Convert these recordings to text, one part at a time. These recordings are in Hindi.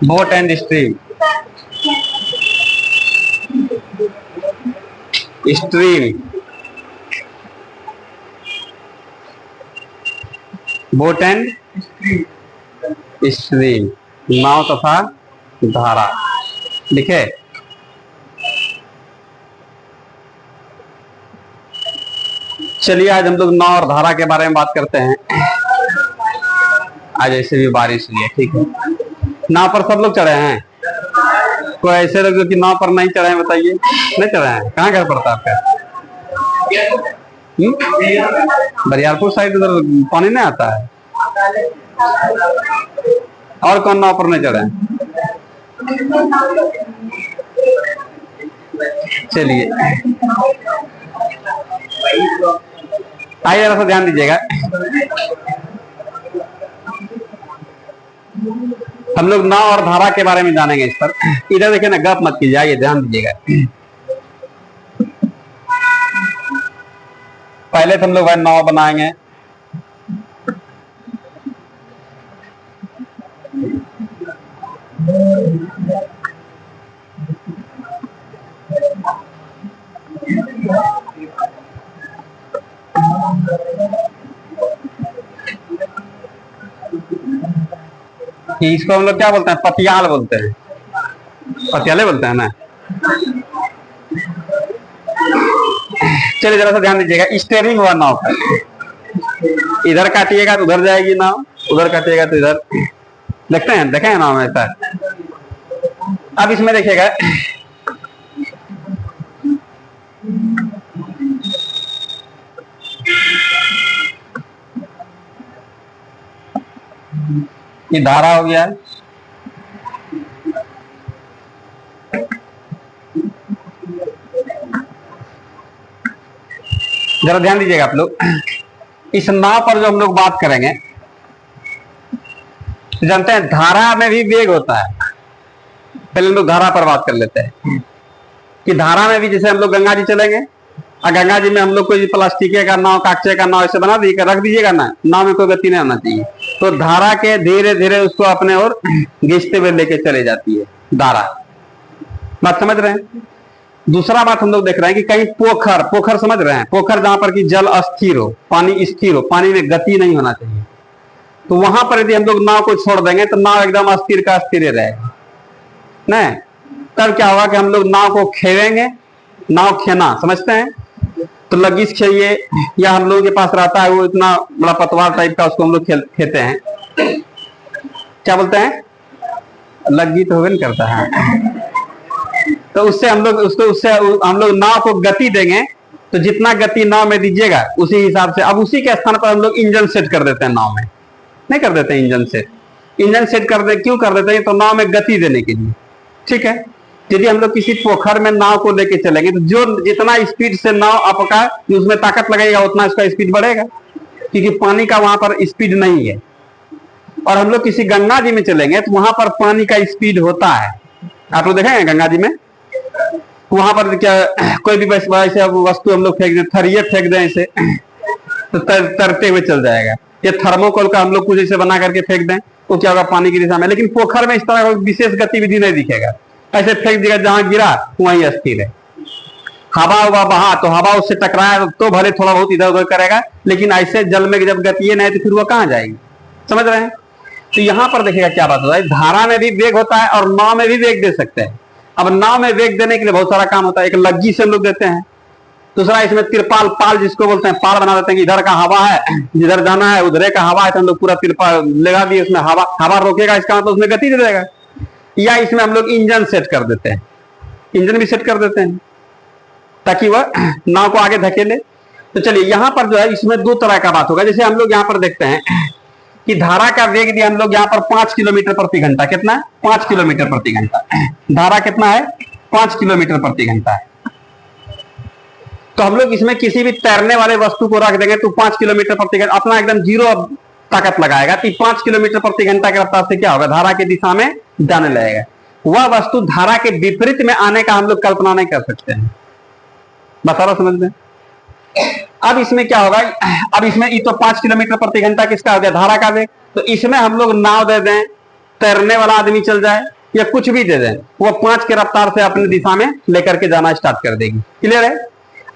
Boat and stream, stream, boat and stream, नाव तथा धारा। लिखे। चलिए आज हम लोग नाव और धारा के बारे में बात करते हैं। आज ऐसे भी बारिश हुई है, ठीक है। नाव पर सब लोग चढ़े हैं? कोई ऐसे लोग जो कि नाव पर नहीं चढ़े हैं बताइए। नहीं चढ़े हैं? कहाँ घर पड़ता है आपका? बरियारपुर साइड, उधर पानी नहीं आता है। और कौन नाव पर नहीं चढ़े हैं? चलिए आइए जरा सा ध्यान दीजिएगा। हम लोग नाव और धारा के बारे में जानेंगे इस पर। इधर देखिए ना, गप मत कीजिए, आइए ध्यान दीजिएगा। पहले तो हम लोग नाव बनाएंगे। इसको हम लोग क्या बोलते हैं? पतियाल बोलते हैं। पतियाले बोलते हैं ना। चलिए जरा सा ध्यान दीजिएगा। स्टीयरिंग हुआ नाव का, इधर काटिएगा तो उधर जाएगी नाव, उधर काटिएगा तो इधर। देखते हैं, देखे हैं नाव में ऐसा। अब इसमें देखिएगा, ये धारा हो गया। जरा ध्यान दीजिएगा आप लोग। इस नाव पर जो हम लोग बात करेंगे, जानते हैं धारा में भी वेग होता है। पहले हम लोग धारा पर बात कर लेते हैं कि धारा में भी, जैसे हम लोग गंगा जी चलेंगे और गंगा जी में हम लोग कोई प्लास्टिक का नाव, कागजे का नाव ऐसे बना दीजिएगा, रख दीजिएगा ना, नाव में कोई गति नहीं आना चाहिए। तो धारा के धीरे धीरे उसको अपने ओर घिसते हुए लेके चले जाती है धारा। बात समझ रहे हैं? दूसरा बात हम लोग देख रहे हैं कि कहीं पोखर, पोखर समझ रहे हैं? पोखर जहां पर कि जल अस्थिर हो, पानी स्थिर हो, पानी में गति नहीं होना चाहिए, तो वहां पर यदि हम लोग नाव को छोड़ देंगे तो नाव एकदम अस्थिर का अस्थिर रहेगा। नहीं, तब क्या होगा कि हम लोग नाव को खेवेंगे। नाव खेना समझते हैं? तो लग्गिस खेइए, या हम लोगों के पास रहता है वो इतना बड़ा पतवार टाइप का, उसको हम लोग खेते हैं। क्या बोलते हैं? लग्गी तो होगा करता है। तो उससे हम लोग उससे हम लोग नाव को गति देंगे, तो जितना गति नाव में दीजिएगा उसी हिसाब से। अब उसी के स्थान पर हम लोग इंजन सेट कर देते हैं नाव में। नहीं कर देते इंजन सेट? इंजन सेट क्यों कर देते हैं? तो नाव में गति देने के लिए, ठीक है। यदि हम लोग किसी पोखर में नाव को लेके चलेंगे तो जो जितना स्पीड से नाव आपका उसमें ताकत लगेगा उतना उसका स्पीड बढ़ेगा, क्योंकि पानी का वहां पर स्पीड नहीं है। और हम लोग किसी गंगा जी में चलेंगे तो वहां पर पानी का स्पीड होता है। आप लोग देखेंगे गंगा जी में, वहां पर क्या कोई भी वैसे वस्तु हम लोग फेंक दें, थरिये फेंक दें ऐसे, तो तरते हुए चल जाएगा। ये थर्मोकोल का हम लोग कुछ ऐसे बना करके फेंक दें तो क्या होगा? पानी की दिशा में। लेकिन पोखर में इस तरह का विशेष गतिविधि नहीं दिखेगा। ऐसे फेंक देगा, जहां गिरा वहीं स्थिर है। हवा हुआ बहा तो हवा उससे टकराया तो भले थोड़ा बहुत इधर उधर करेगा, लेकिन ऐसे जल में जब गति नहीं तो फिर वो कहां जाएगी? समझ रहे हैं? तो यहां पर देखिएगा क्या बात होता है। धारा में भी वेग होता है और नाव में भी वेग दे सकते हैं। अब नाव में वेग देने के लिए बहुत सारा काम होता है। एक लग्गी से हम लोग देते हैं, दूसरा इसमें तिरपाल, पाल जिसको बोलते हैं, पाल बना देते हैं कि इधर का हवा है, जिधर जाना है उधर का हवा है, तो हम लोग पूरा तिरपाल लगा दिए, उसमें हवा रोकेगा, इसका मतलब उसमें गति दे देगा। या इसमें हम लोग इंजन सेट कर देते हैं, इंजन भी सेट कर देते हैं ताकि वह नाव को आगे धकेले। तो चलिए यहां पर जो है इसमें दो तरह का बात होगा। जैसे हम लोग यहाँ पर देखते हैं कि धारा का वेग दिया हम लोग यहाँ पर 5 किलोमीटर प्रति घंटा। कितना? 5 किलोमीटर प्रति घंटा। धारा कितना है? 5 किलोमीटर प्रति घंटा है। तो हम लोग इसमें किसी भी तैरने वाले वस्तु को रख देंगे तो 5 किलोमीटर प्रति घंटा अपना एकदम जीरो ताकत लगाएगा, तो 5 किलोमीटर प्रति घंटा के रफ्तार से क्या होगा? धारा की दिशा में जाने लगेगा। वह वस्तु धारा के विपरीत में आने का हम लोग कल्पना नहीं कर सकते हैं। बता रहा, समझ में? अब इसमें क्या होगा, अब इसमें ये तो 5 किलोमीटर प्रति घंटा किसका हो गया, धारा का वेग। तो इसमें हम लोग नाव दे दें, तैरने वाला आदमी चल जाए या कुछ भी दे दें, वो 5 की रफ्तार से अपनी दिशा में लेकर के जाना स्टार्ट कर देगी। क्लियर है।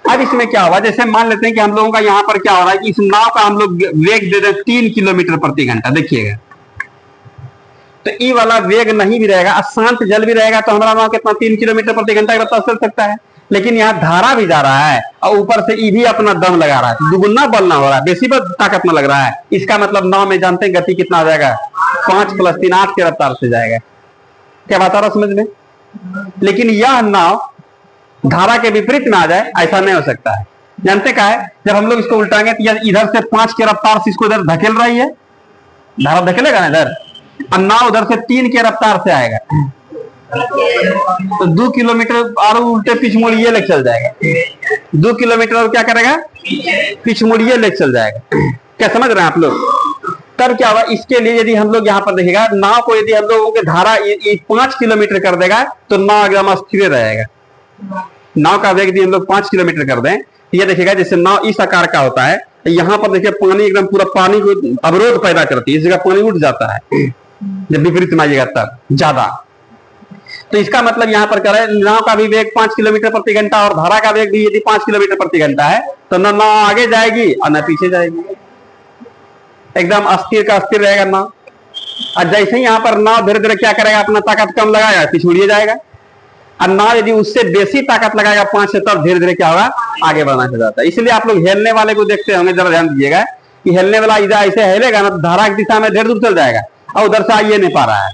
अब इसमें क्या होगा, जैसे मान लेते हैं कि हम लोगों का यहाँ पर क्या हो रहा है कि इस नाव का हम लोग वेग दे दें 3 किलोमीटर प्रति घंटा। देखिएगा तो ई वाला वेग नहीं भी रहेगा, शांत जल भी रहेगा तो हमारा नाव कितना 3 किलोमीटर प्रति घंटा की रफ्तार चल सकता है। लेकिन यहाँ धारा भी जा रहा है और ऊपर से ई भी अपना दम लगा रहा है, दुगुना बल ना हो रहा है, बेसी बल ताकत में लग रहा है। इसका मतलब नाव में जानते हैं गति कितना आ जाएगा, 5 + 3 8 की रफ्तार से जाएगा। क्या बात आ रहा समझ में। लेकिन यह नाव धारा के विपरीत में आ जाए, ऐसा नहीं हो सकता है। जानते क्या है, जब हम लोग इसको उल्टाएंगे तो इधर से 5 की रफ्तार से इसको इधर धकेल रही है, धारा धकेलेगा ना इधर, और नाव उधर से 3 की रफ्तार से आएगा तो 2 किलोमीटर और उल्टे पिछ मुड़िए लेके चल जाएगा। 2 किलोमीटर और क्या करेगा, पिछ मुड़िए लेके चल जाएगा। क्या समझ रहे हैं आप लोग। तब क्या होगा, इसके लिए यदि हम लोग यहाँ पर देखिएगा, नाव को यदि हम लोगों के धारा 5 किलोमीटर कर देगा तो नाव एकदम स्थिर रहेगा। नाव का वेग यदि हम लोग 5 किलोमीटर कर दें, ये देखिएगा जैसे नाव इस आकार का होता है, यहाँ पर देखिए पानी एकदम पूरा पानी को अवरोध पैदा करती है, इस जगह पानी उठ जाता है जब विपरीत में आइएगा तब ज्यादा। तो इसका मतलब यहाँ पर करें, नाव का भी वेग 5 किलोमीटर प्रति घंटा और धारा का वेग भी यदि 5 किलोमीटर प्रति घंटा है तो न नाव आगे जाएगी और न पीछे जाएगी, एकदम अस्थिर का अस्थिर रहेगा नाव। और जैसे ही यहाँ पर नाव धीरे धीरे क्या करेगा, अपना ताकत कम लगाएगा, पिछुड़िए जाएगा। और नाव यदि उससे बेसी ताकत लगाएगा 5 से, तब धीरे धीरे क्या होगा, आगे बढ़ना हो जाता है। इसलिए आप लोग हेलने वाले को देखते होंगे, जरा ध्यान दीजिएगा कि हेलने वाला इधर ऐसे हेलेगा ना, धारा की दिशा में ढेर दूर चल जाएगा और उधर से आइए नहीं पा रहा है,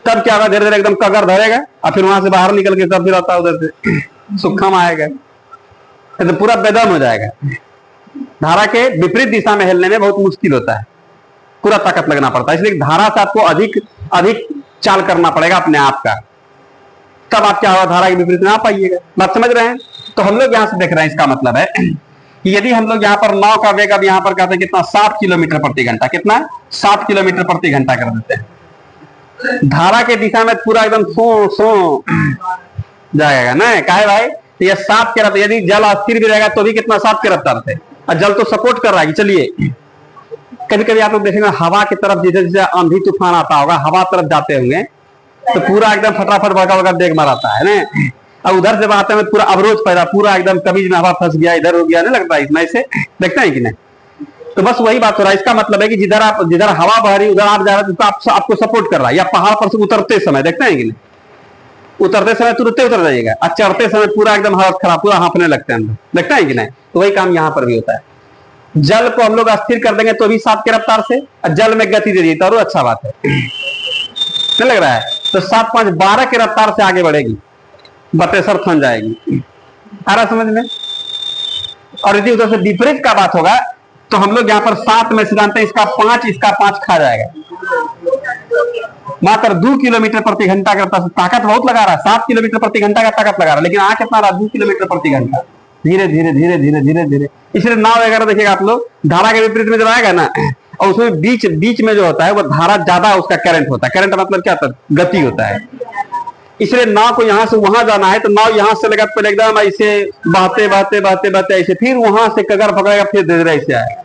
तब क्या होगा, धीरे धीरे एकदम कगर धरेगा और फिर वहां से बाहर निकल के तब फिर आता है उधर से सुखम आएगा, तो पूरा बेदम हो जाएगा। धारा के विपरीत दिशा में हेलने में बहुत मुश्किल होता है, पूरा ताकत लगना पड़ता है। इसलिए धारा से आपको अधिक चाल करना पड़ेगा अपने आप का, तब आप क्या होगा, धारा के विपरीत में आ पाइएगा। बात समझ रहे हैं। तो हम लोग यहाँ से देख रहे हैं, इसका मतलब है कि यदि हम लोग यहाँ पर नाव का वेग अब यहाँ पर कहते हैं कितना, 7 किलोमीटर प्रति घंटा, कितना 7 किलोमीटर प्रति घंटा कर देते हैं, धारा के दिशा में पूरा एकदम सो जाएगा ना, काहे भाई, तो ये 7 के रफ्तार, यदि जल अस्थिर भी रहेगा तो भी कितना 7 के रफ्तार से, और जल तो सपोर्ट कर रहा है। चलिए कभी कभी आप लोग देखेंगे हवा की तरफ, जैसे जैसे आंधी तूफान आता होगा, हवा तरफ जाते होंगे तो पूरा एकदम फटाफट भगा देख मारता है ना, और उधर जब आते हैं पूरा अवरोध पैदा, पूरा एकदम कभी में हवा फंस गया, इधर हो गया, नहीं लगता है इसमें, ऐसे देखते हैं कि नहीं। तो बस वही बात हो रहा है। इसका मतलब है कि जिधर हवा बह रही उधर आप जा रहे हैं तो आपको सपोर्ट कर रहा है। या पहाड़ पर से उतरते समय देखते हैं कि नहीं, उतरते समय तुरंत उतर जाइएगा, और चढ़ते समय पूरा एकदम हालत खराब, पूरा हाँफने लगते हैं, देखते हैं कि नहीं। तो वही काम यहाँ पर भी होता है। जल को हम लोग अस्थिर कर देंगे तो भी 7 की रफ्तार से, और जल में गति दे दी तो अच्छा बात है, नहीं लग रहा है। तो 7 5 12 की रफ्तार से आगे बढ़ेगी, बतेसर थन जाएगी, आ रहा समझ में। और यदि उधर से विपरीत का बात होगा तो हम लोग यहाँ पर 7 में से जानते हैं इसका 5 खा जाएगा। मात्र 2 किलोमीटर प्रति घंटा का ताकत बहुत लगा रहा है, 7 किलोमीटर प्रति घंटा का ताकत लगा रहा है, लेकिन आ कितना रहा, 2 किलोमीटर प्रति घंटा, धीरे धीरे धीरे धीरे धीरे धीरे। इसलिए नाव वगैरह देखिएगा आप लोग, धारा के विपरीत में जब आएगा ना, और उसमें बीच में जो होता है वो धारा ज्यादा, उसका करंट होता है। करंट मतलब क्या होता है, गति होता है। इसलिए नाव को यहाँ से वहां जाना है तो नाव यहाँ से लगा पहले एकदम ऐसे बहते बहते बहते बहते ऐसे, फिर वहां से कगर पकड़ेगा, फिर धीरे धीरे ऐसे आएगा।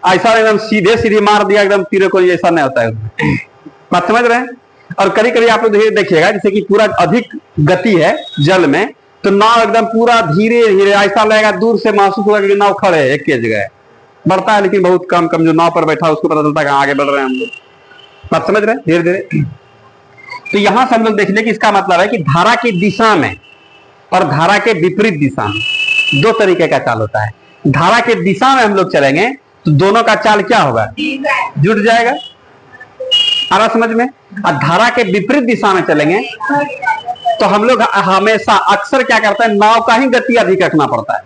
ऐसा एकदम सीधे मार दिया एकदम तीरे को, ऐसा नहीं होता है। बात समझ रहे हैं। और कभी कभी आप लोग देखिएगा जैसे कि पूरा अधिक गति है जल में, तो नाव एकदम पूरा धीरे धीरे ऐसा लगेगा, दूर से महसूस होगा कि नाव खड़े है एक के जगह, बढ़ता है लेकिन बहुत कम जो नाव पर बैठा उसको पता चलता है आगे बढ़ रहे हैं हम लोग। बात समझ रहे हैं, धीरे धीरे। तो यहां से हम लोग देख लें कि इसका मतलब है कि धारा की दिशा में और धारा के विपरीत दिशा में 2 तरीके का चाल होता है। धारा के दिशा में हम लोग चलेंगे तो दोनों का चाल क्या होगा, जुड़ जाएगा, आ रहा समझ में। और धारा के विपरीत दिशा में चलेंगे तो हम लोग हमेशा अक्सर क्या करते हैं, नाव का ही गति अधिक रखना पड़ता है,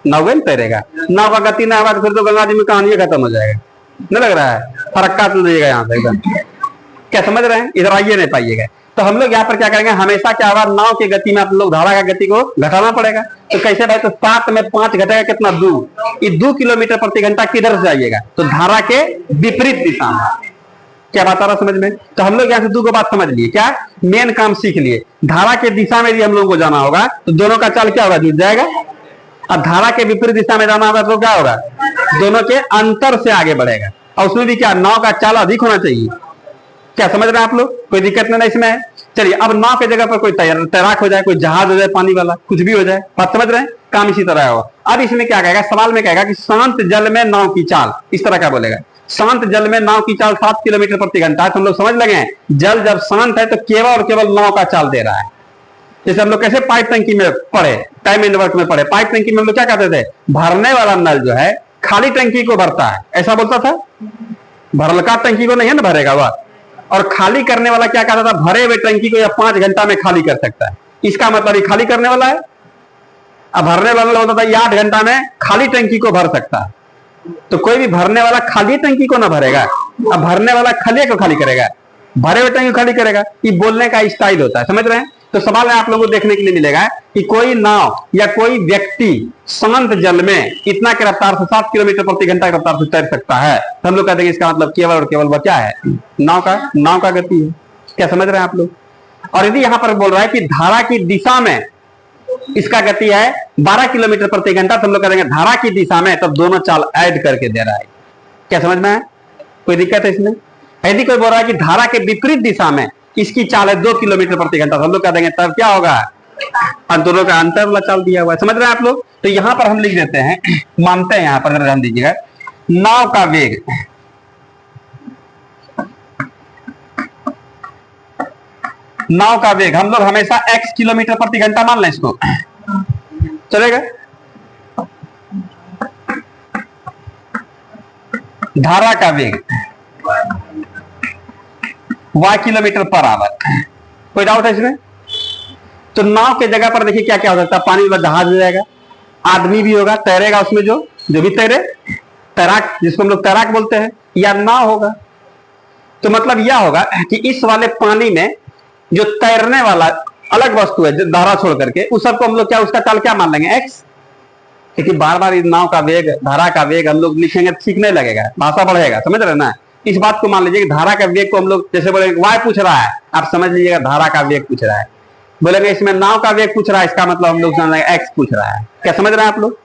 नाव में तैरेगा। नाव का गति ना होगा तो फिर तो गंगा जी में कहानी खत्म हो जाएगा, नहीं लग रहा है, फरक्का चल जाएगा यहाँ से एकदम। क्या समझ रहे हैं, इधर आइए नहीं पाइएगा। तो हम लोग यहाँ पर क्या करेंगे, हमेशा क्या होगा, नाव की गति में आप लोग धारा का गति को घटाना पड़ेगा। तो कैसे भाई, तो 7 में 5 घटेगा कितना, 2। ये 2 किलोमीटर प्रति घंटा किधर से आइएगा, तो धारा के विपरीत दिशा में। क्या बात आ रहा समझ में। तो हम लोग यहाँ से 2 बात समझ लिए, क्या मेन काम सीख लिए। धारा के दिशा में यदि हम लोगों को जाना होगा तो दोनों का चाल क्या होगा, जुड़ जाएगा। अब धारा के विपरीत दिशा में जाना होगा तो क्या होगा, दोनों के अंतर से आगे बढ़ेगा। और उसमें भी क्या, नाव का चाल अधिक होना चाहिए। क्या समझ रहे हैं आप लोग, कोई दिक्कत नहीं इसमें है। चलिए अब नाव के जगह पर कोई तैराक हो जाए, कोई जहाज हो जाए, पानी वाला कुछ भी हो जाए, बात समझ रहे हैं, काम इसी तरह होगा। अब इसमें क्या कहेगा, सवाल में कहेगा कि शांत जल में नाव की चाल, इस तरह का बोलेगा। शांत जल में नाव की चाल 7 किलोमीटर प्रति घंटा है। तो हम लोग समझ लगे जल जब शांत है तो केवल और केवल नाव का चाल दे रहा है। जैसे हम लोग कैसे पाइप टंकी में पढ़े, टाइम एंड वर्क में पढ़े, पाइप टंकी में हम लोग क्या कहते थे, भरने वाला नल जो है खाली टंकी को भरता है, ऐसा बोलता था। भरलका टंकी को नहीं है ना भरेगा वह, और खाली करने वाला क्या कहता था, भरे हुए टंकी को या 5 घंटा में खाली कर सकता है। इसका मतलब ये खाली करने वाला है। अब भरने वाला होता था ये 8 घंटा में खाली टंकी को भर सकता है। तो कोई भी भरने वाला खाली टंकी को ना भरेगा, अब भरने वाला खाली को खाली करेगा, भरे हुए टंकी को खाली करेगा। ये बोलने का स्टाइल होता है, समझ रहे हैं। तो सवाल में आप लोगों को देखने के लिए मिलेगा कि कोई नाव या कोई व्यक्ति शांत जल में इतना की रफ्तार से 7 किलोमीटर प्रति घंटा की रफ्तार से तैर सकता है, तो हम लोग कहते हैं इसका मतलब केवल और केवल वह क्या है, नाव का गति है। क्या समझ रहे हैं आप लोग। और यदि यहां पर बोल रहा है कि धारा की दिशा में इसका गति है 12 किलोमीटर प्रति घंटा, तो हम लोग कहेंगे धारा की दिशा में, तब दोनों चाल ऐड करके दे रहा है। क्या समझ में है, कोई दिक्कत है इसमें। यदि कोई बोल रहा है कि धारा के विपरीत दिशा में इसकी चाल है 2 किलोमीटर प्रति घंटा, तो हम लोग कह देंगे तब क्या होगा, दोनों का अंतर वाला चाल दिया हुआ है। समझ रहे हैं आप लोग। तो यहां पर हम लिख देते हैं, मानते हैं यहां पर ध्यान दीजिएगा, नाव का वेग, नाव का वेग हम लोग हमेशा x किलोमीटर प्रति घंटा मान लें, इसको चलेगा। धारा का वेग y किलोमीटर पर आवर। कोई डाउट है इसमें। तो नाव के जगह पर देखिए क्या क्या हो सकता है, पानी वाला जहाज हो जाएगा, आदमी भी होगा, तैरेगा उसमें, जो भी तैरे, तैराक जिसको हम लोग तैराक बोलते हैं, या नाव होगा। तो मतलब यह होगा कि इस वाले पानी में जो तैरने वाला अलग वस्तु है, जो धारा छोड़ करके, उस सबको हम लोग क्या, उसका चाल क्या मान लेंगे, x। क्योंकि बार बार नाव का वेग, धारा का वेग हम लोग लिखेंगे तो सीखने लगेगा, भाषा बढ़ेगा, समझ रहे ना। इस बात को मान लीजिए कि धारा का वेग को हम लोग जैसे बोलेंगे y पूछ रहा है, आप समझ लीजिएगा धारा का वेग पूछ रहा है। बोलेंगे इसमें नाव का वेग पूछ रहा है, इसका मतलब हम लोग समझ लेंगे x पूछ रहा है। क्या समझ रहे हैं आप लोग।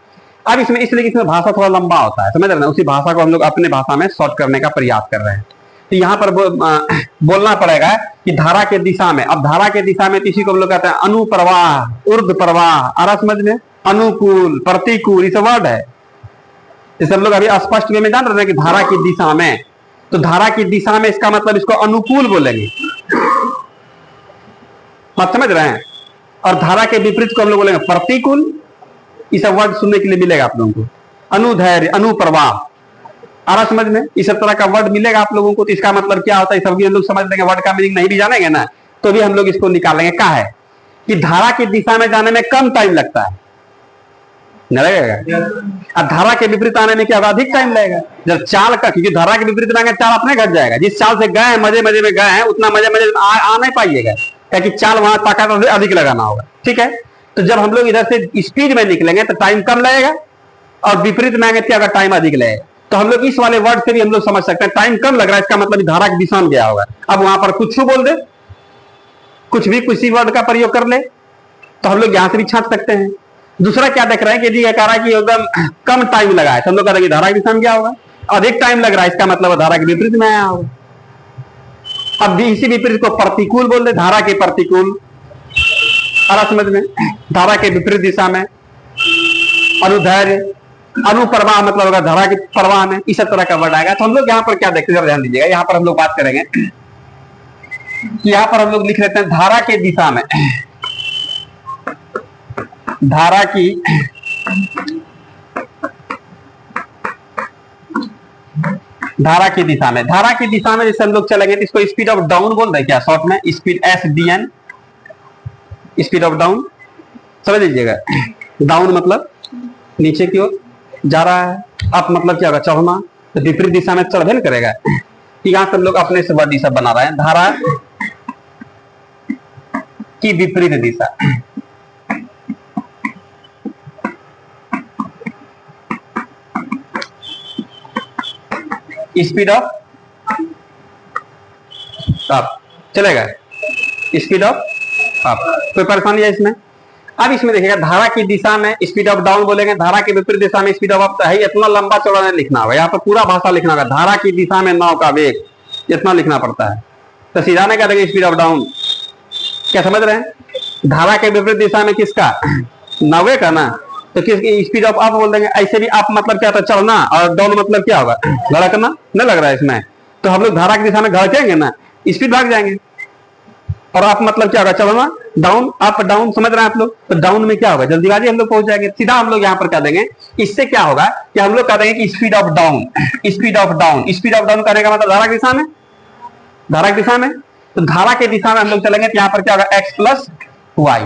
अब इसमें इसलिए इसमें भाषा थोड़ा लंबा होता है, समझ रहे ना, उसी भाषा को हम लोग अपने भाषा में शॉर्ट करने का प्रयास कर रहे हैं। तो यहाँ पर बोलना पड़ेगा कि धारा के दिशा में, अब धारा के दिशा में इसी को हम लोग कहते हैं अनुप्रवाह, ऊर्ध्व प्रवाह, आ रहा समझ में, अनुकूल, प्रतिकूल, ये सब वर्ड है। जैसे हम लोग अभी स्पष्ट वे में जान रहे हैं कि धारा की दिशा में, तो धारा की दिशा में इसका मतलब इसको अनुकूल बोलेंगे, बात समझ रहे हैं। और धारा के विपरीत को हम लोग बोलेंगे प्रतिकूल। ये सब वर्ड सुनने के लिए मिलेगा आप लोगों को, अनुधैर्य, अनुप्रवाह, आ रहा समझ में, इस तरह का वर्ड मिलेगा आप लोगों को। तो इसका मतलब क्या होता है, सब हम लोग समझ लेंगे। वर्ड का मीनिंग नहीं भी जानेंगे ना, तो भी हम लोग इसको निकालेंगे। क्या है कि धारा की दिशा में जाने में कम टाइम लगता है, नहीं लगेगा। अब धारा के विपरीत आने में क्या अधिक टाइम लगेगा, जब चाल का, क्योंकि धारा के विपरीत आएंगे चाल अपने घट जाएगा। जिस चाल से गए मजे मजे में गए हैं, उतना मजे मजे में आ नहीं पाइएगा, क्योंकि चाल वहां ताकत अधिक लगाना होगा, ठीक है। तो जब हम लोग इधर से स्पीड में निकलेंगे तो टाइम कम लगेगा, और विपरीत में आएंगे तो टाइम अधिक लगेगा। तो हम लोग इस वाले वर्ड से भी हम लोग समझ सकते हैं, टाइम कम लग रहा है, इसका मतलब धारा की दिशा में गया होगा। अब वहां पर कुछ बोल दे, कुछ भी किसी वर्ड का प्रयोग कर ले, तो हम लोग यहां से भी छांट सकते हैं। दूसरा क्या देख रहे हैं कि यदि कह रहा है कि एकदम कम टाइम लगा है, तो हम लोग कह रहे हैं धारा की दिशा में क्या होगा, अधिक टाइम लग रहा है, इसका मतलब धारा के विपरीत में आया होगा। अब इसी विपरीत को प्रतिकूल बोल दे, धारा के प्रतिकूल, आ समझ में, धारा के विपरीत दिशा में, अनुधैर्य, अनुप्रवाह मतलब होगा धारा के प्रवाह में, इस तरह का वर्ड आएगा। तो हम लोग यहाँ पर क्या देखते हैं, ध्यान दीजिएगा, यहाँ पर हम लोग बात करेंगे कि यहाँ पर हम लोग लिख लेते हैं धारा के दिशा में, धारा की दिशा में, धारा की दिशा में जैसे हम लोग चलेंगे तो इसको स्पीड ऑफ डाउन बोल रहे क्या शॉर्ट में, speed SDN, speed of down, समझ लीजिएगा। डाउन मतलब नीचे की ओर जा रहा है, अप मतलब क्या होगा, चढ़ना, तो विपरीत दिशा में चढ़ भी करेगा। यहां से हम लोग अपने से वर्ड सब बना रहे हैं, धारा की विपरीत दिशा, स्पीड ऑफ अप चलेगा, स्पीड ऑफ अप, कोई परेशानी है इसमें। अब इसमें देखिएगा धारा की दिशा में स्पीड ऑफ डाउन बोलेंगे, धारा के विपरीत दिशा में स्पीड ऑफ अप। है इतना लंबा चौड़ा नहीं लिखना होगा, यहाँ पर पूरा भाषा लिखना होगा। धारा की दिशा में नाव का वेग, इतना लिखना पड़ता है। तो सीधा नहीं करेंगे स्पीड ऑफ डाउन, क्या समझ रहे हैं? धारा के विपरीत दिशा में किसका, नवे का ना, तो किसकी स्पीड ऑफ अप बोल देंगे। ऐसे भी अप मतलब क्या था, चलना, और डाउन मतलब क्या होगा, लड़कना। नहीं लग रहा है इसमें? तो हम लोग धारा की दिशा में घड़केंगे ना, स्पीड भाग जाएंगे। और अप मतलब क्या होगा, चलना, डाउन, अप डाउन, समझ रहे हैं आप लोग? तो डाउन में क्या होगा, जल्दीबाजी हम लोग पहुंच जाएंगे। सीधा हम लोग यहाँ पर कह देंगे, इससे क्या होगा कि हम लोग कह देंगे कि speed of down, speed of down, speed of down करने का मतलब धारा की दिशा में, धारा की दिशा में। तो धारा की दिशा में हम लोग चलेंगे तो यहाँ पर क्या होगा, एक्स प्लस वाई।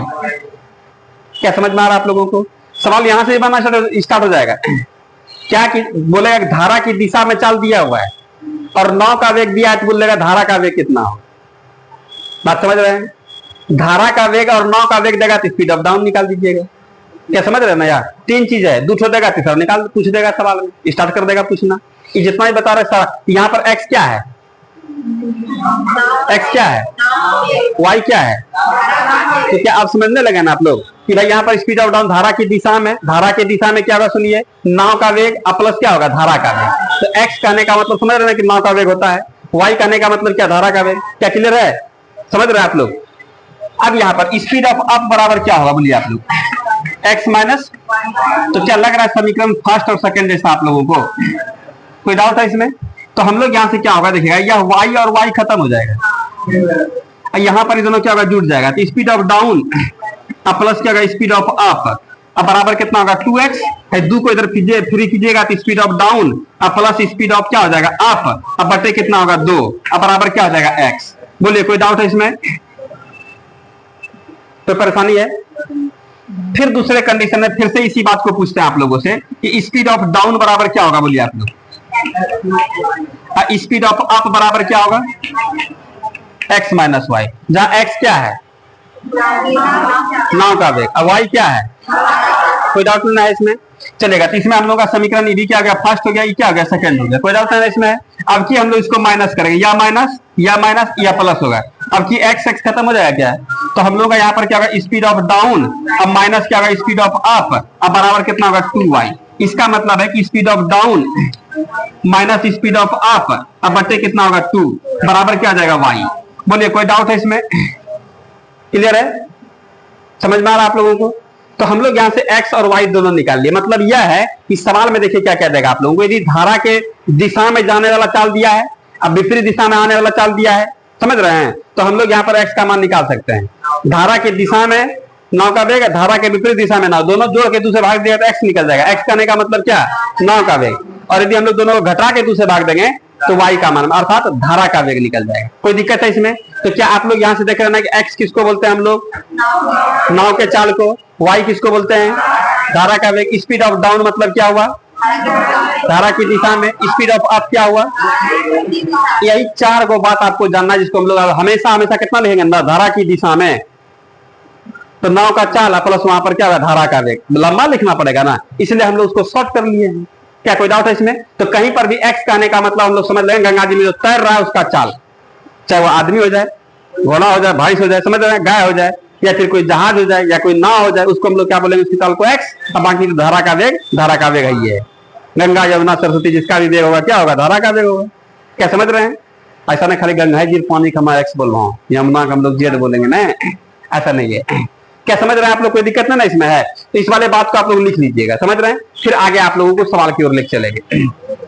क्या समझ में आ रहा है आप लोगों को? सवाल यहां से बनना स्टार्ट हो जाएगा। क्या कि बोलेगा धारा की दिशा में चाल दिया हुआ है और नाव का वेग दिया है, तो बोलेगा धारा का वेग कितना हो। बात समझ रहे हैं? धारा का वेग और नाव का वेग देगा तो स्पीड ऑफ डाउन निकाल दीजिएगा। क्या समझ रहे हैं ना यार? तीन चीज है, दूसरा देगा, तीसरा निकाल पूछ देगा, सवाल में स्टार्ट कर देगा पूछना। ये जितना ही बता रहे सारा। यहाँ पर एक्स क्या है, एक्स क्या है, वाई क्या है। तो क्या आप समझने लगे ना आप लोग कि भाई यहाँ पर स्पीड ऑफ डाउन धारा की दिशा में, धारा की दिशा में क्या होगा, सुनिए, नाव का वेग प्लस क्या होगा, धारा का वेग। तो एक्स कहने का मतलब समझ रहे हैं कि नाव का वेग होता है, वाई कहने का मतलब क्या, धारा का वेग। क्या क्लियर है? समझ रहे हैं आप लोग? अब यहाँ पर स्पीड ऑफ अप बराबर क्या होगा, बोलिए आप लोग, एक्स माइनस। तो क्या लग रहा है समीकरण फर्स्ट और सेकंड जैसा आप लोगों को? कोई डाउट है इसमें? तो हम लोग यहाँ से क्या होगा देखिएगा, यह वाई और वाई खत्म हो जाएगा, यहाँ पर दोनों क्या होगा, जुड़ जाएगा। तो स्पीड ऑफ डाउन प्लस क्या होगा, स्पीड ऑफ अप, अब बराबर कितना होगा, 2x है। दो को इधर फ्री कीजिएगा तो speed of down plus speed of क्या हो जाएगा, अप, अब बटे कितना होगा, 2, अब बराबर क्या हो जाएगा, x। बोलिए कोई डाउट है इसमें? कोई परेशानी है? फिर दूसरे कंडीशन में फिर से इसी बात को पूछते हैं आप लोगों से कि स्पीड ऑफ डाउन बराबर क्या होगा, बोलिए आप लोग। स्पीड ऑफ अप बराबर क्या होगा, एक्स माइनस वाई, जहां एक्स क्या है, नाव का वेग, और वाई क्या है। कोई डाउट नहीं है इसमें? चलेगा। तो इसमें हम लोग का समीकरण ये भी क्या गया, फर्स्ट हो गया, ये क्या हो गया, सेकंड हो गया। कोई डाउट नहीं है इसमें? अब की हम लोग इसको माइनस करेंगे, या माइनस या प्लस होगा। अब की एक्स एक्स खत्म हो जाएगा क्या है, तो हम लोग का यहाँ पर क्या होगा, स्पीड ऑफ डाउन, अब माइनस क्या होगा, स्पीड ऑफ अप, अब बराबर कितना होगा, 2y। इसका मतलब है कि speed of down minus speed of up, अब बच्चे कितना होगा, 2, बराबर क्या आ जाएगा, y। बोलिए कोई डाउट है इसमें? क्लियर है? समझ में आ रहा है आप लोगों को? तो हम लोग यहाँ से x और y दोनों निकाल लिए। मतलब यह है कि सवाल में देखिए क्या कह देगा आप लोगों को, यदि धारा के दिशा में जाने वाला चाल दिया है, अब विपरीत दिशा में आने वाला चाल दिया है, समझ रहे हैं? तो हम लोग यहाँ पर x का मान निकाल सकते हैं। धारा की दिशा में नाव का वेग, धारा के विपरीत दिशा में नाव, दोनों जोड़ के दूसरे भाग दिया तो x निकल जाएगा। x कहने का मतलब क्या, नाव का वेग। और यदि हम लोग दोनों को घटा के दूसरे भाग देंगे तो y का मान अर्थात धारा का वेग निकल जाएगा। कोई दिक्कत है इसमें? तो क्या आप लोग यहाँ से देख रहे हैं कि x किसको बोलते हैं हम लोग, नाव के चाल को, y किसको बोलते हैं, धारा का वेग। स्पीड ऑफ डाउन मतलब क्या हुआ, धारा की दिशा में, स्पीड ऑफ अप क्या हुआ। यही चार गो बात आपको जानना है, जिसको हम लोग हमेशा हमेशा कितना लिखेंगे, धारा की दिशा में, तो नाव का चाल प्लस वहां पर क्या होगा, धारा का वेग। लंबा लिखना पड़ेगा ना, इसलिए हम लोग उसको शॉर्ट कर लिए हैं। क्या कोई डाउट है इसमें? तो कहीं पर भी एक्स कहने का मतलब हम लोग समझ लेंगे गंगा जी में जो तैर रहा है उसका चाल, चाहे वो आदमी हो जाए, घोड़ा हो जाए, भैंस हो जाए, समझ रहे हैं, गाय हो जाए, या फिर कोई जहाज हो जाए, या कोई नाव हो जाए, उसको हम लोग क्या बोलेंगे, उसकी चाल को एक्स, और बाकी तो धारा का वेग, धारा का वेग है ये। गंगा यमुना सरस्वती जिसका भी वेग होगा क्या होगा, धारा का वेग होगा। क्या समझ रहे हैं? ऐसा नहीं खाली गंगा जी पानी का मैं एक्स बोल रहा हूँ, यमुना का हम लोग जेड बोलेंगे ना, ऐसा नहीं है। क्या समझ रहे हैं आप लोग? कोई दिक्कत नहीं ना इसमें है? तो इस वाले बात को आप लोग लिख लीजिएगा, समझ रहे हैं? फिर आगे आप लोगों को सवाल की ओर लेके चलेंगे।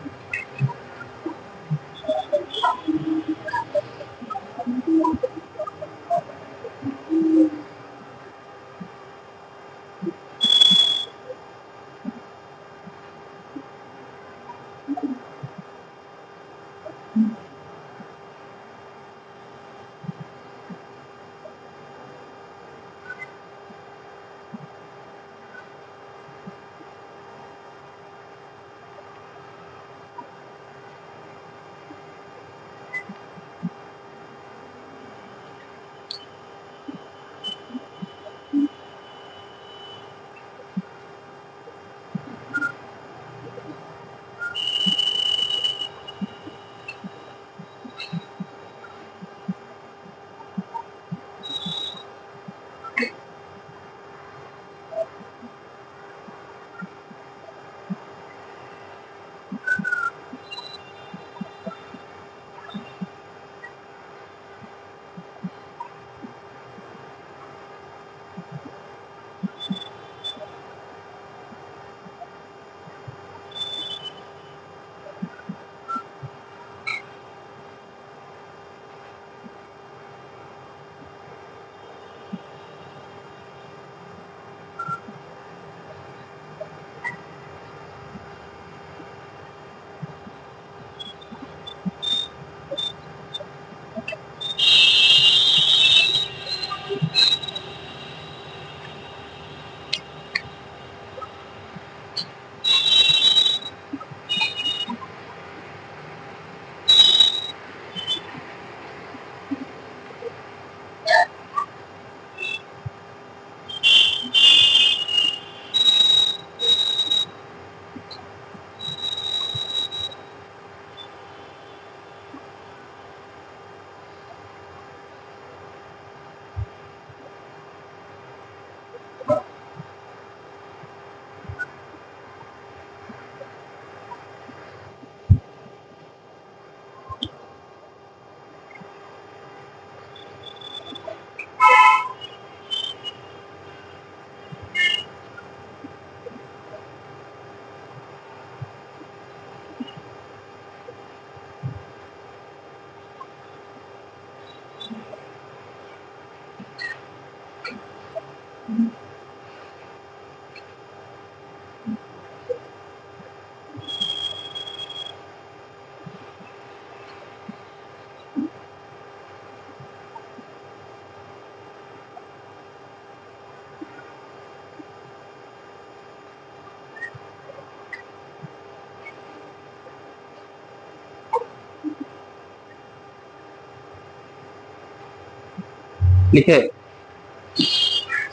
लिखे,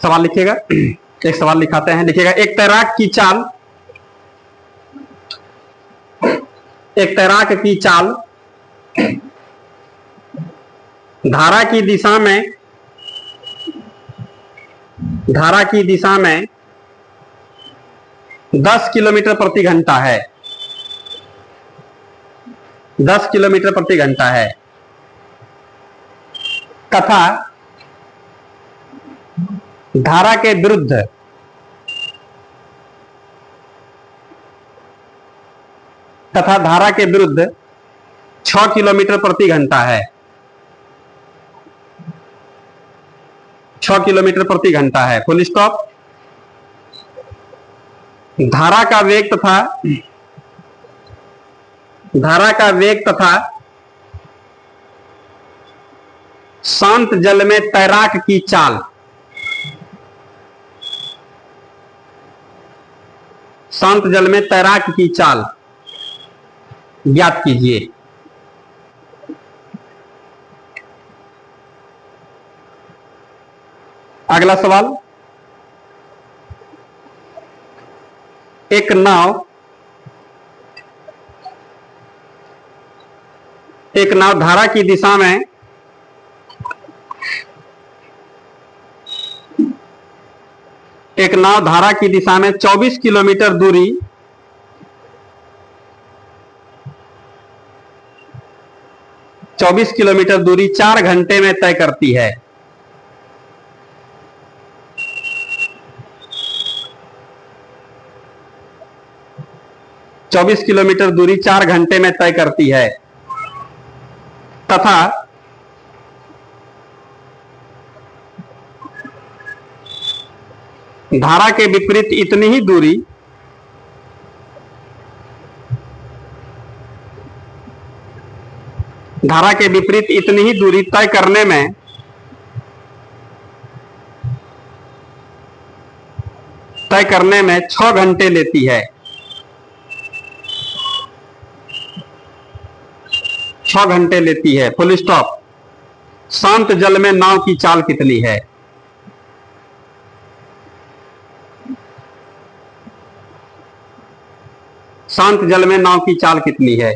सवाल लिखिएगा। एक सवाल लिखाते हैं, लिखिएगा एक तैराक की चाल, एक तैराक की चाल धारा की दिशा में, धारा की दिशा में 10 किलोमीटर प्रति घंटा है, 10 किलोमीटर प्रति घंटा है, तथा धारा के विरुद्ध तथा धारा के विरुद्ध 6 किलोमीटर प्रति घंटा है, 6 किलोमीटर प्रति घंटा है, फुल स्टॉप। धारा का वेग तथा शांत जल में तैराक की चाल, शांत जल में तैराक की चाल ज्ञात कीजिए। अगला सवाल, एक नाव धारा की दिशा में एक नाव धारा की दिशा में 24 किलोमीटर दूरी 4 घंटे में तय करती है। 24 किलोमीटर दूरी 4 घंटे में तय करती है, तथा धारा के विपरीत इतनी ही दूरी तय करने में 6 घंटे लेती है, 6 घंटे लेती है, फुल स्टॉप। शांत जल में नाव की चाल कितनी है? शांत जल में नाव की चाल कितनी है?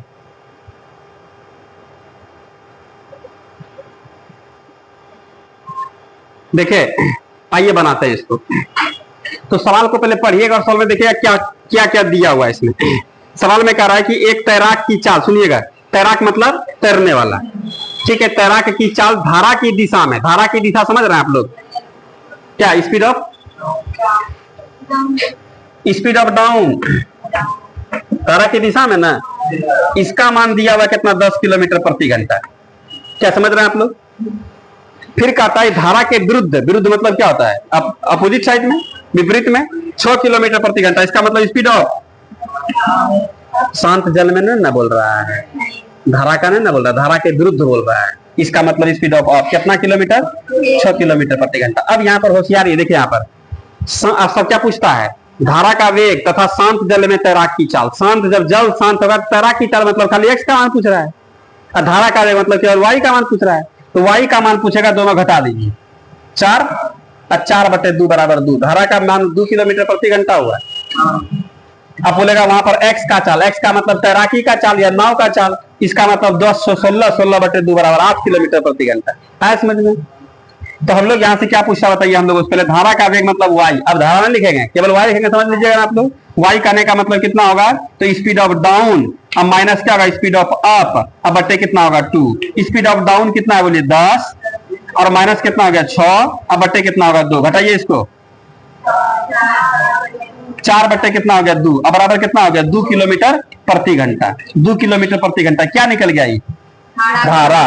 देखिए, आइए बनाते हैं इसको। तो सवाल को पहले पढ़िएगा और सवाल में देखिएगा क्या क्या क्या दिया हुआ है इसमें। सवाल में कह रहा है कि एक तैराक की चाल, सुनिएगा, तैराक मतलब तैरने वाला, ठीक है। तैराक की चाल धारा की दिशा में, धारा की दिशा समझ रहे हैं आप लोग? क्या? स्पीड ऑफ डाउन, धारा की दिशा में ना, इसका मान दिया हुआ कितना? 10 किलोमीटर प्रति घंटा। क्या समझ रहे हैं आप लोग? फिर कहता है धारा के विरुद्ध, विरुद्ध मतलब क्या होता है? अपोजिट साइड में, विपरीत में 6 किलोमीटर प्रति घंटा। इसका मतलब स्पीड ऑफ, शांत जल में नहीं ना बोल रहा है, धारा का नहीं ना बोल रहा, धारा के विरुद्ध बोल रहा है। इसका मतलब स्पीड ऑफ कितना किलोमीटर? 6 किलोमीटर प्रति घंटा। अब यहाँ पर होशियारी, देखिए यहाँ पर सब क्या पूछता है? धारा का वेग तथा शांत जल में तैराक की चाल। शांत, जब जल शांत होगा, तैराक की चाल मतलब खाली एक्स का मान पूछ रहा है, और धारा का वेग मतलब केवल वाई का मान पूछ रहा है। तो वाई का मान पूछेगा, दोनों घटा दीजिए, 4 और 4/2 बराबर 2। धारा का मान 2 किलोमीटर प्रति घंटा हुआ। अब बोलेगा वहां पर एक्स का चाल, एक्स का मतलब तैराकी का चाल या नाव का चाल, इसका मतलब 16/2 बराबर 8 किलोमीटर प्रति घंटा। है समझ में? तो हम लोग यहाँ से क्या पूछा बताइए हम लोग? पहले धारा का वेग मतलब वाई, अब धारा नहीं लिखेंगे, केवल वाई लिखेंगे, समझ लीजिएगा आप लोग। वाई करने का मतलब कितना होगा? तो स्पीड ऑफ डाउन, अब माइनस क्या होगा? स्पीड ऑफ अप, अब बट्टे कितना होगा? 2। स्पीड ऑफ डाउन कितना है बोलिए? 10, और माइनस कितना हो गया? 6, अब बट्टे कितना होगा? 2। घटाइए इसको, 4 बट्टे कितना हो गया? 2, अब बराबर कितना हो गया? 2 किलोमीटर प्रति घंटा। 2 किलोमीटर प्रति घंटा क्या निकल गया? ये धारा।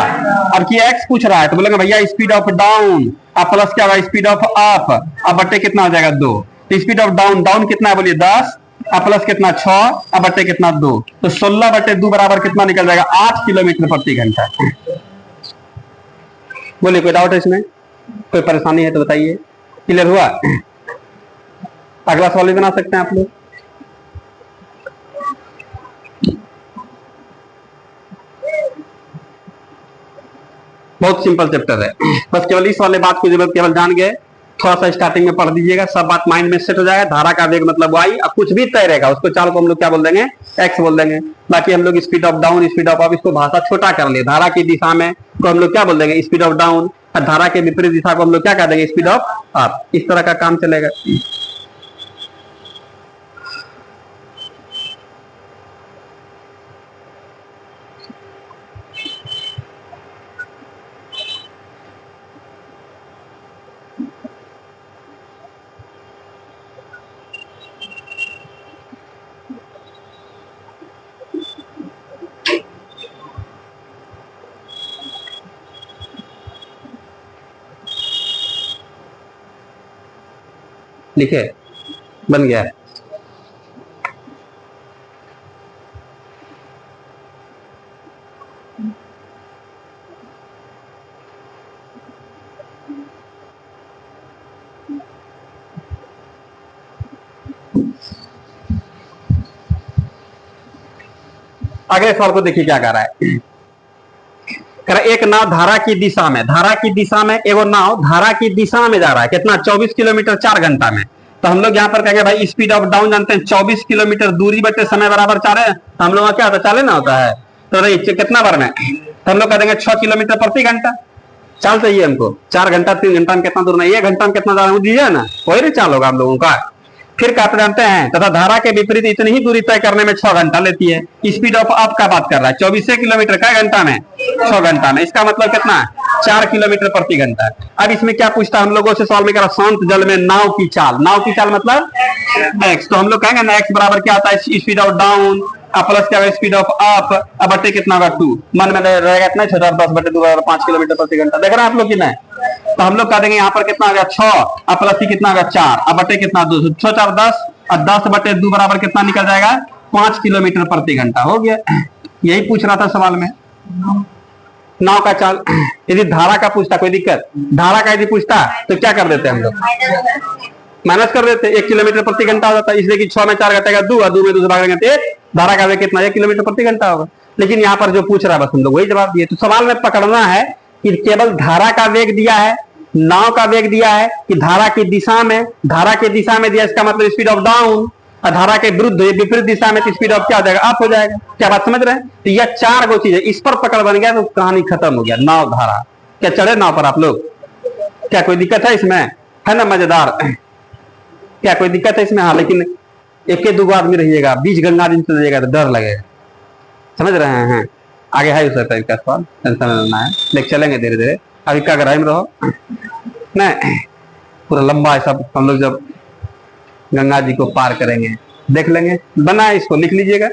अब की एक्स पूछ रहा है तो बोलेंगे भैया स्पीड ऑफ डाउन, अब प्लस क्या होगा? स्पीड ऑफ अप, अब बट्टे कितना हो जाएगा? 2। तो स्पीड ऑफ डाउन, डाउन कितना है बोलिए? 10, अब प्लस कितना? 6, अब बट्टे कितना? 2। तो 16/2 बराबर कितना निकल जाएगा? 8 किलोमीटर प्रति घंटा। बोलिए, कोई डाउट है इसमें? कोई परेशानी है तो बताइए। क्लियर हुआ? अगला सवाल भी बना सकते हैं आप लोग। बहुत सिंपल चैप्टर है, बस केवल इस वाले बात को जब केवल जान गए, थोड़ा सा स्टार्टिंग में पढ़ दीजिएगा, सब बात माइंड में सेट हो जाएगा। धारा का वेग मतलब वाई, अब कुछ भी तय रहेगा उसको चाल को हम लोग क्या बोल देंगे, एक्स बोल देंगे। बाकी हम लोग speed of down, speed of up, इसको भाषा छोटा कर ले। धारा की दिशा में को हम लोग क्या बोल देंगे, स्पीड ऑफ डाउन, और धारा के विपरीत दिशा को हम लोग क्या कह देंगे, स्पीड ऑफ अप। इस तरह का काम चलेगा। लिखे, बन गया है। अगले सवाल को देखिए क्या कह रहा है। एक नाव धारा की दिशा में, धारा की दिशा में एगो नाव धारा की दिशा में जा रहा है, कितना 24 किलोमीटर 4 घंटा में। तो हम लोग यहाँ पर कहेंगे भाई स्पीड ऑफ डाउन जानते हैं 24 किलोमीटर दूरी बटे समय बराबर 4 है, तो हम लोग क्या होता है, चाले ना होता है। तो कितना बार में, तो हम लोग कह देंगे 6 किलोमीटर प्रति घंटा। चाल चाहिए हमको, 4 घंटा 3 घंटा में कितना दूर नहीं, 1 घंटा में कितना जा रहा है दीजिए ना, वही नहीं चाल होगा हम लोगों का। फिर कहते जानते हैं तथा धारा के विपरीत इतनी ही दूरी तय करने में 6 घंटा लेती है। स्पीड ऑफ अप का बात कर रहा है, 24 किलोमीटर का घंटा में, 6 घंटा में, इसका मतलब कितना है, 4 किलोमीटर प्रति घंटा। अब इसमें क्या पूछता हम लोगों से सवाल में, शांत जल में नाव की चाल, नाव की चाल मतलब एक्स, तो हम लोग कहेंगे ना एक्स बराबर क्या होता है, स्पीड ऑफ डाउन प्लस क्या होगा स्पीड ऑफ अप, अब बटे कितना होगा 2, मन में रहेगा इतना 6 10 बटे 2 बराबर 5 किलोमीटर प्रति घंटा। देख रहे हैं आप लोग कि नहीं, तो हम लोग कह देंगे यहाँ पर कितना आ गया 6, अब प्लस कितना होगा 4, अब बटे कितना 2, 6 4 10, और 10 बटे 2 बराबर कितना निकल जाएगा 5 किलोमीटर प्रति घंटा। हो गया, यही पूछ रहा था सवाल में। नाव का चाल, यदि धारा का पूछता कोई दिक्कत, धारा का यदि पूछता तो क्या कर देते हम लोग, माइनस कर देते, 1 किलोमीटर प्रति घंटा हो जाता है, इसलिए कि 6 में 4 घटेगा 2 और 2 में 2 से भाग देंगे तो 1, धारा का वेग कितना 1 किलोमीटर प्रति घंटा होगा। लेकिन यहाँ पर जो पूछ रहा है बस हम लोग वही जवाब दिए। तो सवाल में पकड़ना है कि केवल धारा का वेग दिया है, नाव का वेग दिया है कि धारा की दिशा में, धारा की दिशा में दिया, इसका मतलब स्पीड ऑफ डाउन, और धारा के विरुद्ध विपरीत दिशा में स्पीड ऑफ क्या हो जाएगा, अप हो जाएगा। क्या बात समझ रहे हैं, तो यह 4 गो चीज है, इस पर पकड़ बन गया तो कहानी खत्म हो गया। नाव धारा, क्या चढ़े नाव पर आप लोग, क्या कोई दिक्कत है इसमें, है ना मजेदार, क्या कोई दिक्कत है इसमें, हाँ, लेकिन 1-2 आदमी रहिएगा, बीच गंगा जी से रहिएगा तो डर लगेगा, समझ रहे हैं। आगे है उसका इसका सवाल, टेंशन लेना है, लेकिन चलेंगे धीरे धीरे, अभी क्या कर रहो नहीं, पूरा लंबा है सब, हम लोग जब गंगा जी को पार करेंगे देख लेंगे। बना है, इसको लिख लीजिएगा।